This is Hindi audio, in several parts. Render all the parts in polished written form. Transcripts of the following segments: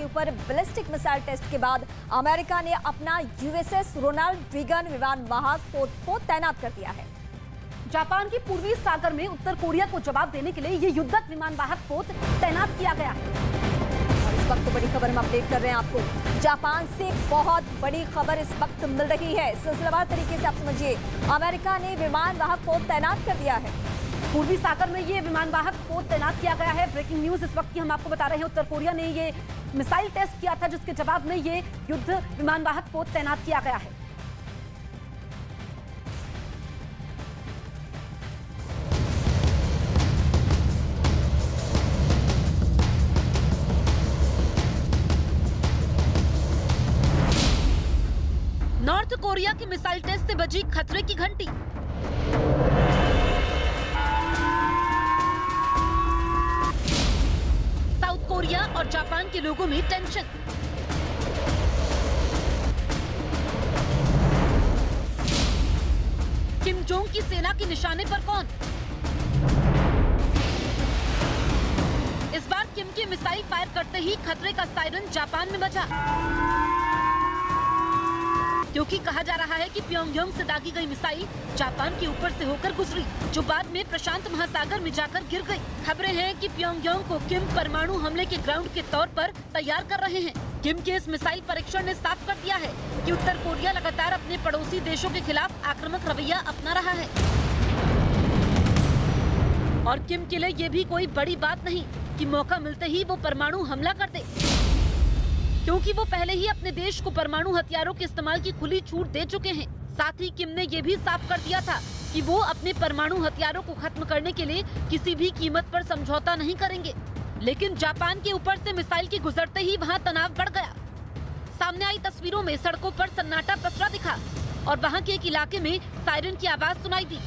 ऊपर बैलिस्टिक मिसाइल टेस्ट के बाद अमेरिका ने अपना यूएसएस रोनाल्ड रीगन विमान वाहक पोत को तैनात कर दिया है। जापान की पूर्वी सागर में उत्तर कोरिया को जवाब देने के लिए ये युद्धक विमान वाहक पोत तैनात किया गया है। और इस वक्त बड़ी खबर हम अपडेट कर रहे हैं आपको। जापान से बहुत बड़ी खबर इस वक्त मिल रही है। सिलसिलेवार तरीके से आप समझिए, अमेरिका ने विमान वाहक पोत तैनात कर दिया है। पूर्वी सागर में ये विमान वाहक पोत तैनात किया गया है। ब्रेकिंग न्यूज इस वक्त की हम आपको बता रहे हैं। उत्तर कोरिया ने ये मिसाइल टेस्ट किया था, जिसके जवाब में ये युद्ध विमान वाहक पोत तैनात किया गया है। नॉर्थ कोरिया की मिसाइल टेस्ट से बजी खतरे की घंटी। साउथ कोरिया और जापान के लोगों में टेंशन। किम जोंग की सेना के निशाने पर कौन? इस बार किम के मिसाइल फायर करते ही खतरे का सायरन जापान में बजा, क्योंकि कहा जा रहा है कि प्योंगयांग से दागी गई मिसाइल जापान के ऊपर से होकर गुजरी, जो बाद में प्रशांत महासागर में जाकर गिर गई। खबरें हैं कि प्योंगयांग को किम परमाणु हमले के ग्राउंड के तौर पर तैयार कर रहे हैं। किम के इस मिसाइल परीक्षण ने साफ कर दिया है कि उत्तर कोरिया लगातार अपने पड़ोसी देशों के खिलाफ आक्रामक रवैया अपना रहा है। और किम के लिए ये भी कोई बड़ी बात नहीं कि मौका मिलते ही वो परमाणु हमला कर दे, क्योंकि वो पहले ही अपने देश को परमाणु हथियारों के इस्तेमाल की खुली छूट दे चुके हैं। साथ ही किम ने ये भी साफ कर दिया था कि वो अपने परमाणु हथियारों को खत्म करने के लिए किसी भी कीमत पर समझौता नहीं करेंगे। लेकिन जापान के ऊपर से मिसाइल के गुजरते ही वहाँ तनाव बढ़ गया। सामने आई तस्वीरों में सड़कों पर सन्नाटा पसरा दिखा और वहाँ के एक इलाके में सायरन की आवाज सुनाई दी।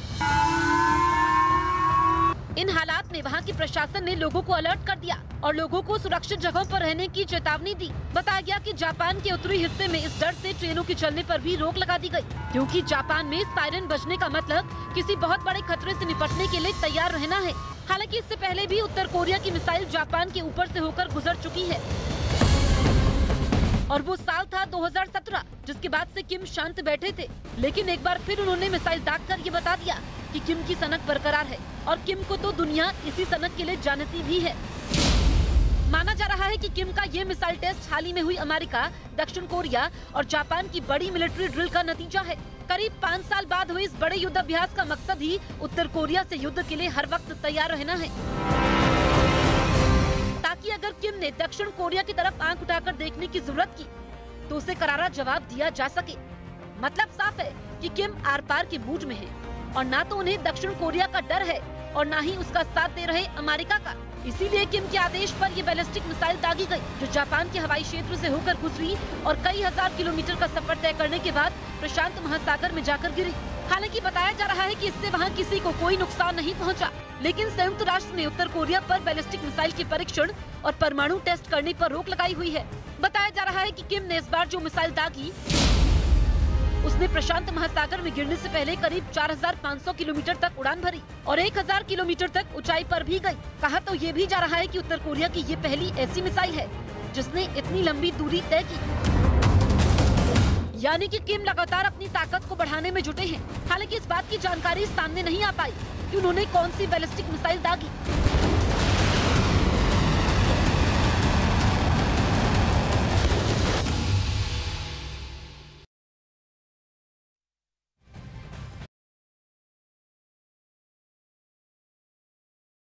इन हालात में वहाँ के प्रशासन ने लोगों को अलर्ट कर दिया और लोगों को सुरक्षित जगहों पर रहने की चेतावनी दी। बताया गया कि जापान के उत्तरी हिस्से में इस डर से ट्रेनों के चलने पर भी रोक लगा दी गई, क्योंकि जापान में सायरन बजने का मतलब किसी बहुत बड़े खतरे से निपटने के लिए तैयार रहना है। हालांकि इससे पहले भी उत्तर कोरिया की मिसाइल जापान के ऊपर से होकर गुजर चुकी है और वो साल था 2017, जिसके बाद से किम शांत बैठे थे। लेकिन एक बार फिर उन्होंने मिसाइल दाग कर ये बता दिया कि किम की सनक बरकरार है और किम को तो दुनिया इसी सनक के लिए जानती भी है। माना जा रहा है कि किम का ये मिसाइल टेस्ट हाल ही में हुई अमेरिका, दक्षिण कोरिया और जापान की बड़ी मिलिट्री ड्रिल का नतीजा है। करीब 5 साल बाद हुए इस बड़े युद्ध अभ्यास का मकसद ही उत्तर कोरिया से युद्ध के लिए हर वक्त तैयार रहना है, ताकि अगर किम ने दक्षिण कोरिया की तरफ आंख उठाकर देखने की जरूरत की तो उसे करारा जवाब दिया जा सके। मतलब साफ है कि किम आर पार के मूड में है और ना तो उन्हें दक्षिण कोरिया का डर है और ना ही उसका साथ दे रहे अमेरिका का। इसीलिए किम के आदेश पर ये बैलिस्टिक मिसाइल दागी गई, जो जापान के हवाई क्षेत्र से होकर गुजरी और कई हजार किलोमीटर का सफर तय करने के बाद प्रशांत महासागर में जाकर गिरी। हालांकि बताया जा रहा है कि इससे वहां किसी को कोई नुकसान नहीं पहुंचा, लेकिन संयुक्त राष्ट्र ने उत्तर कोरिया पर बैलिस्टिक मिसाइल के परीक्षण और परमाणु टेस्ट करने पर रोक लगाई हुई है। बताया जा रहा है कि किम ने इस बार जो मिसाइल दागी उसने प्रशांत महासागर में गिरने से पहले करीब 4500 किलोमीटर तक उड़ान भरी और 1000 किलोमीटर तक ऊंचाई पर भी गई। कहा तो ये भी जा रहा है कि उत्तर कोरिया की ये पहली ऐसी मिसाइल है जिसने इतनी लंबी दूरी तय की। यानी कि किम लगातार अपनी ताकत को बढ़ाने में जुटे हैं। हालांकि इस बात की जानकारी सामने नहीं आ पाई कि उन्होंने कौन सी बैलिस्टिक मिसाइल दागी।